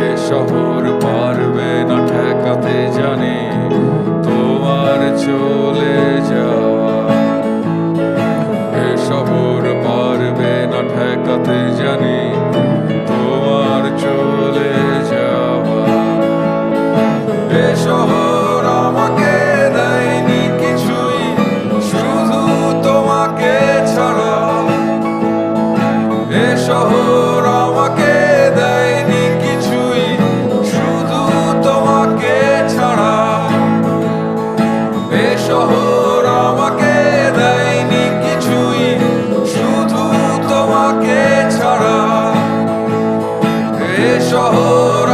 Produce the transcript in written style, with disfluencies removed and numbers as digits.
এ শহর পারবে না ঠেকাতে জানি তোমার চলে যাওয়া। এ শহর পারবে না ঠেকাতে জানি তোমার চলে যাওয়া। এ শহর আমাকে দেয়নি কিছুই, শুধু তোমাকে ছাড়া। এ শহর আমাকে দেয়নি কিছুই, শুধু তোমাকে ছাড়া। এ শহর আমাকে দেয়নি কিছুই, শুধু তোমাকে ছাড়া। এ শহর